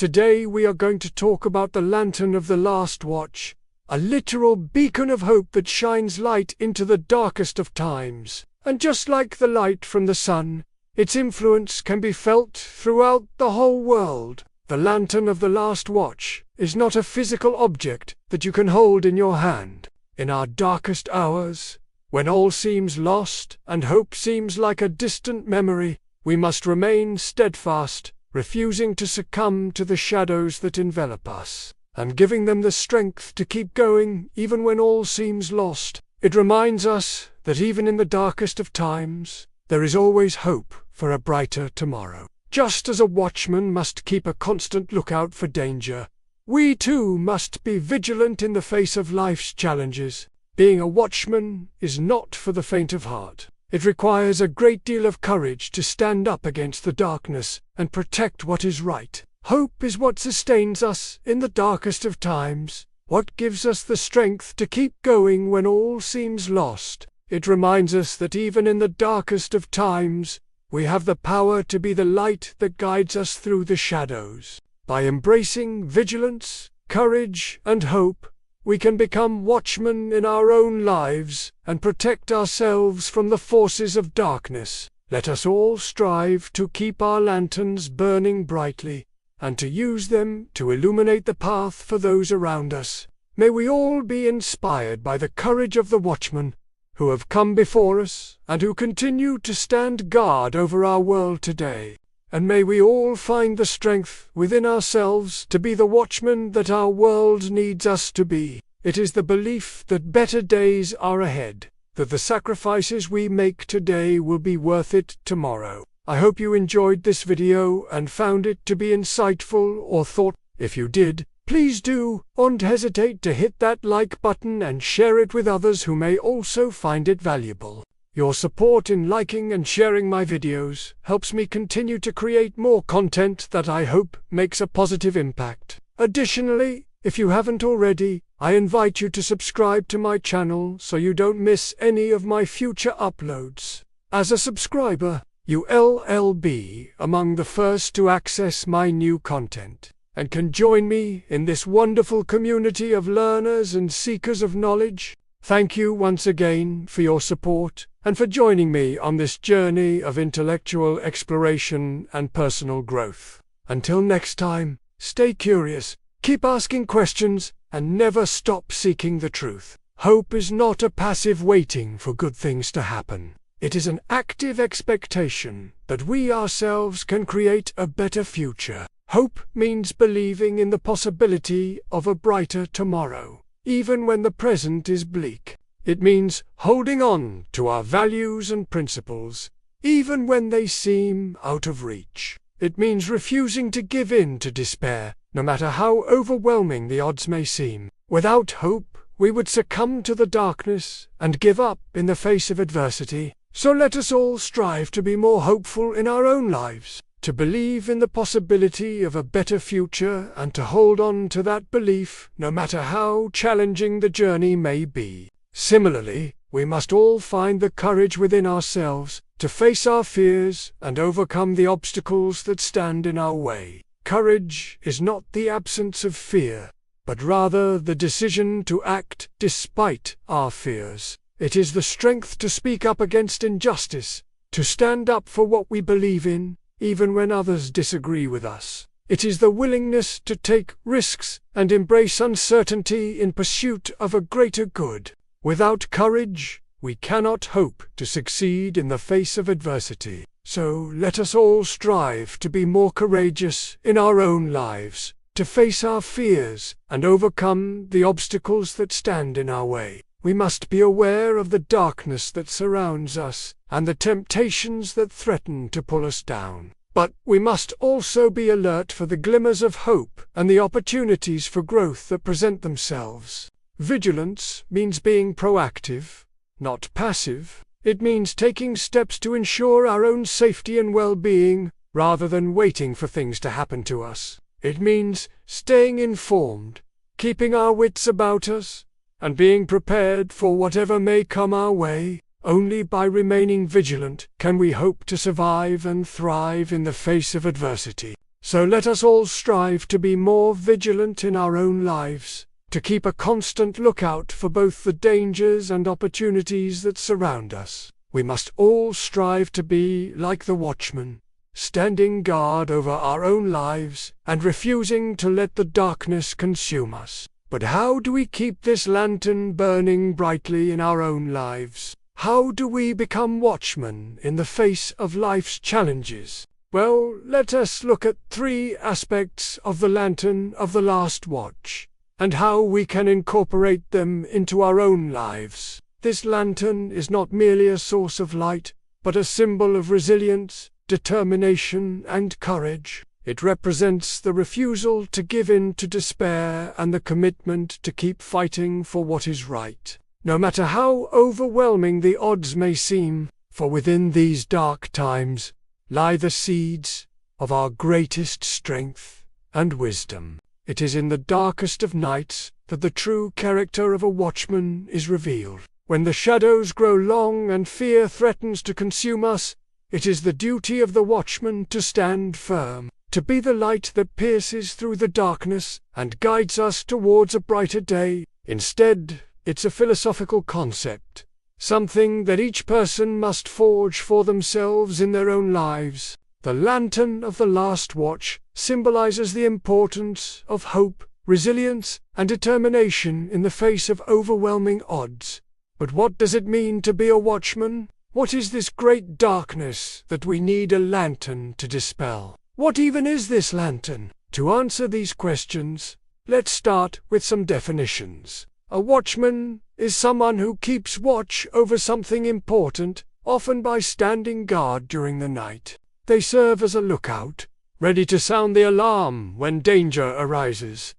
Today we are going to talk about the Lantern of the Last Watch, a literal beacon of hope that shines light into the darkest of times. And just like the light from the sun, its influence can be felt throughout the whole world. The Lantern of the Last Watch is not a physical object that you can hold in your hand. In our darkest hours, when all seems lost and hope seems like a distant memory, we must remain steadfast, refusing to succumb to the shadows that envelop us, and giving them the strength to keep going even when all seems lost. It reminds us that even in the darkest of times, there is always hope for a brighter tomorrow. Just as a watchman must keep a constant lookout for danger, we too must be vigilant in the face of life's challenges. Being a watchman is not for the faint of heart. It requires a great deal of courage to stand up against the darkness and protect what is right. Hope is what sustains us in the darkest of times, what gives us the strength to keep going when all seems lost. It reminds us that even in the darkest of times, we have the power to be the light that guides us through the shadows. By embracing vigilance, courage, and hope, we can become watchmen in our own lives and protect ourselves from the forces of darkness. Let us all strive to keep our lanterns burning brightly, and to use them to illuminate the path for those around us. May we all be inspired by the courage of the watchmen who have come before us and who continue to stand guard over our world today. And may we all find the strength within ourselves to be the watchmen that our world needs us to be. It is the belief that better days are ahead, that the sacrifices we make today will be worth it tomorrow. I hope you enjoyed this video and found it to be insightful or thought. If you did, please don't hesitate to hit that like button and share it with others who may also find it valuable. Your support in liking and sharing my videos helps me continue to create more content that I hope makes a positive impact. Additionally, if you haven't already, I invite you to subscribe to my channel so you don't miss any of my future uploads. As a subscriber, you'll be among the first to access my new content, and can join me in this wonderful community of learners and seekers of knowledge. Thank you once again for your support and for joining me on this journey of intellectual exploration and personal growth. Until next time, stay curious, keep asking questions, and never stop seeking the truth. Hope is not a passive waiting for good things to happen. It is an active expectation that we ourselves can create a better future. Hope means believing in the possibility of a brighter tomorrow, even when the present is bleak. It means holding on to our values and principles, even when they seem out of reach. It means refusing to give in to despair, no matter how overwhelming the odds may seem. Without hope, we would succumb to the darkness and give up in the face of adversity. So let us all strive to be more hopeful in our own lives, to believe in the possibility of a better future and to hold on to that belief no matter how challenging the journey may be. Similarly, we must all find the courage within ourselves to face our fears and overcome the obstacles that stand in our way. Courage is not the absence of fear, but rather the decision to act despite our fears. It is the strength to speak up against injustice, to stand up for what we believe in, even when others disagree with us. It is the willingness to take risks and embrace uncertainty in pursuit of a greater good. Without courage, we cannot hope to succeed in the face of adversity. So let us all strive to be more courageous in our own lives, to face our fears and overcome the obstacles that stand in our way. We must be aware of the darkness that surrounds us and the temptations that threaten to pull us down. But we must also be alert for the glimmers of hope and the opportunities for growth that present themselves. Vigilance means being proactive, not passive. It means taking steps to ensure our own safety and well-being, rather than waiting for things to happen to us. It means staying informed, keeping our wits about us, and being prepared for whatever may come our way. Only by remaining vigilant can we hope to survive and thrive in the face of adversity. So let us all strive to be more vigilant in our own lives, to keep a constant lookout for both the dangers and opportunities that surround us. We must all strive to be like the watchman, standing guard over our own lives and refusing to let the darkness consume us. But how do we keep this lantern burning brightly in our own lives? How do we become watchmen in the face of life's challenges? Well, let us look at 3 aspects of the lantern of the last watch, and how we can incorporate them into our own lives. This lantern is not merely a source of light, but a symbol of resilience, determination, and courage. It represents the refusal to give in to despair and the commitment to keep fighting for what is right, no matter how overwhelming the odds may seem, for within these dark times lie the seeds of our greatest strength and wisdom. It is in the darkest of nights that the true character of a watchman is revealed. When the shadows grow long and fear threatens to consume us, it is the duty of the watchman to stand firm, to be the light that pierces through the darkness and guides us towards a brighter day. Instead, it's a philosophical concept, something that each person must forge for themselves in their own lives. The lantern of the last watch symbolizes the importance of hope, resilience, and determination in the face of overwhelming odds. But what does it mean to be a watchman? What is this great darkness that we need a lantern to dispel? What even is this lantern? To answer these questions, let's start with some definitions. A watchman is someone who keeps watch over something important, often by standing guard during the night. They serve as a lookout, ready to sound the alarm when danger arises.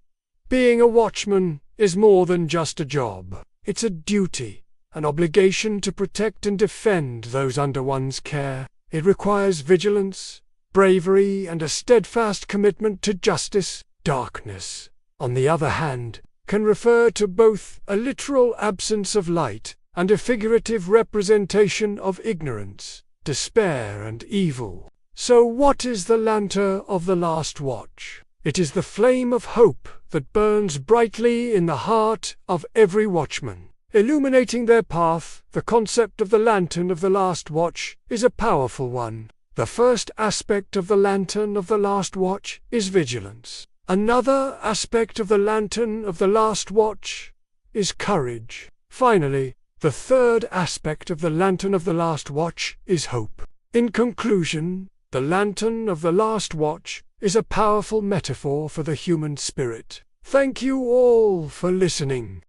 Being a watchman is more than just a job. It's a duty, an obligation to protect and defend those under one's care. It requires vigilance, bravery, and a steadfast commitment to justice. Darkness, on the other hand, can refer to both a literal absence of light and a figurative representation of ignorance, despair, and evil. So what is the lantern of the last watch? It is the flame of hope that burns brightly in the heart of every watchman, illuminating their path. The concept of the lantern of the last watch is a powerful one. The first aspect of the lantern of the last watch is vigilance. Another aspect of the lantern of the last watch is courage. Finally, the third aspect of the lantern of the last watch is hope. In conclusion, the lantern of the last watch is a powerful metaphor for the human spirit. Thank you all for listening.